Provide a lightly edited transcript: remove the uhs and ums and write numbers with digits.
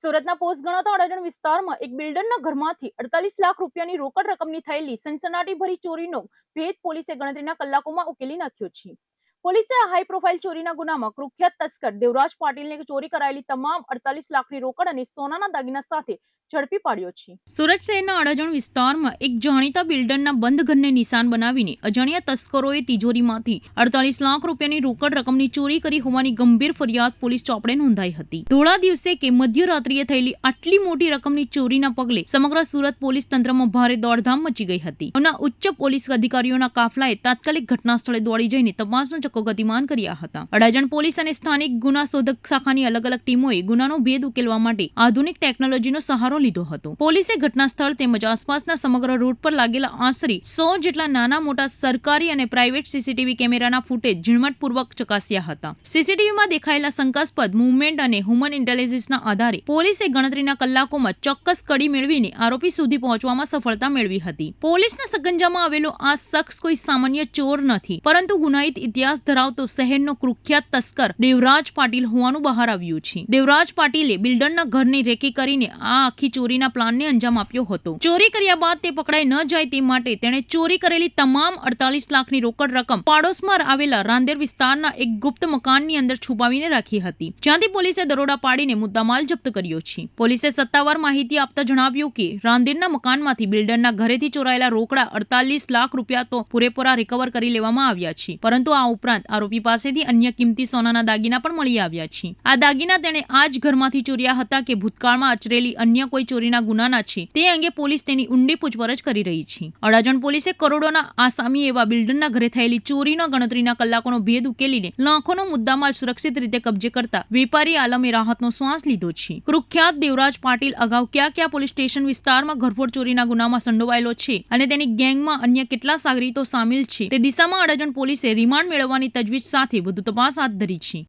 સુરતના પોસ્ટ ગણાતા અડાજણ વિસ્તારમાં એક બિલ્ડરના ઘરમાંથી 48 લાખ રૂપિયાની રોકડ રકમની થયેલી સનસનાટીભરી ચોરીનો ભેદ પોલીસે ગણતરીના કલાકોમાં ઉકેલી નાખ્યો છે. પોલીસે આ હાઈ પ્રોફાઇલ ચોરીના ગુનામાં કુખ્યાત તસ્કર દેવરાજ પાટીલને ચોરી કરાયેલી તમામ 48 લાખની રોકડ અને સોનાના દાગીના સાથે ઝડપી પાડ્યો છે. સુરત શહેરના અડાજણ વિસ્તારમાં એક જાણીતા બિલ્ડરના બંધ ઘરને નિશાન બનાવીને અજાણ્યા તસ્કરોએ તિજોરીમાંથી 48 લાખ રૂપિયાની રોકડ રકમની ચોરી કરી હોવાની ગંભીર ફરિયાદ પોલીસ ચોપડે નોંધાઈ હતી. ધોળા દિવસે કે મધ્યરાત્રિએ થયેલી આટલી મોટી રકમની ચોરીના પગલે સમગ્ર સુરત પોલીસ તંત્રમાં ભારે દોડધામ મચી ગઈ હતી. ઉચ્ચ પોલીસ અધિકારીઓના કાફલાએ તાત્કાલિક ઘટના સ્થળે દોડી જઈને તપાસનો ચક્કો ગતિમાન કર્યા હતા. અડાજણ પોલીસ અને સ્થાનિક ગુના શોધક શાખાની અલગ અલગ ટીમોએ ગુનાનો ભેદ ઉકેલવા માટે આધુનિક ટેકનોલોજીનો સહારો લીધો હતો. પોલીસે ઘટના સ્થળ તેમજ આસપાસના સમગ્ર રૂટ પર લાગેલા આશરે 100 જેટલા નાના મોટા સરકારી અને પ્રાઇવેટ સીસીટીવી કેમેરાના ફૂટેજ ઝીણવટપૂર્વક ચકાસ્યા હતા. સીસીટીવીમાં દેખાયેલા શંકાસ્પદ મૂવમેન્ટ અને હ્યુમન ઇન્ટેલિજન્સના આધારે પોલીસે ગણતરીના કલાકોમાં ચોક્કસ કડી મેળવીને આરોપી સુધી પહોંચવામાં સફળતા મેળવી હતી. પોલીસના સકંજામાં આવેલો આ શખ્સ કોઈ સામાન્ય ચોર નથી, પરંતુ ગુનાહિત ઇતિહાસ ધરાવતો શહેરનો કુખ્યાત તસ્કર દેવરાજ પાટીલ હોવાનું બહાર આવ્યું છે. દેવરાજ પાટીલે બિલ્ડરના ઘરની રેકી કરીને આ આખી ચોરીના પ્લાનને અંજામ આપ્યો હતો. ચોરી કર્યા બાદ તે પકડાઈ ન જાય તે માટે તેણે ચોરી કરેલી તમામ 48 લાખની રોકડ રકમ પાડોશમાં આવેલા રાંદેર વિસ્તારના એક ગુપ્ત મકાનની અંદર છુપાવીને રાખી હતી, જ્યાંથી પોલીસે દરોડા પાડીને મુદ્દામાલ જપ્ત કર્યો છે. પોલીસે સત્તાવાર માહિતી આપતા જણાવ્યું કે રાંદેરના મકાનમાંથી બિલ્ડરના ઘરેથી ચોરાયેલા રોકડા 48 લાખ રૂપિયા તો પૂરેપૂરા રિકવર કરી લેવામાં આવ્યા છે, પરંતુ આ ઉપરાંત આરોપી પાસેથી અન્ય કિંમતી સોનાના દાગીના પણ મળી આવ્યા છે. આ દાગીના તેણે આ જ ઘરમાંથી ચોર્યા હતા કે ભૂતકાળમાં આચરેલી અન્ય કોઈ ચોરીના ગુનાના છે તે અંગે પોલીસ તેની ઊંડી પૂછપરછ કરી રહી છે. અડાજણ પોલીસે કરોડોના આસામી એવા બિલ્ડરના ઘરે થયેલી ચોરીના ગણતરીના કલાકોનો ભેદ ઉકેલીને લાખોનો મુદ્દામાલ સુરક્ષિત રીતે કબજે કરતા વેપારી આલમે રાહતનો શ્વાસ લીધો છે. કુખ્યાત દેવરાજ પાટીલ અગાઉ કયા પોલીસ સ્ટેશન વિસ્તારમાં ઘરફોડ ચોરીના ગુનામાં સંડોવાયેલો છે અને તેની ગેંગમાં અન્ય કેટલા સાગરીતો સામેલ છે તે દિશામાં અડાજણ પોલીસે રિમાન્ડ મેળવવાની તજવીજ સાથે વધુ તપાસ હાથ ધરી છે.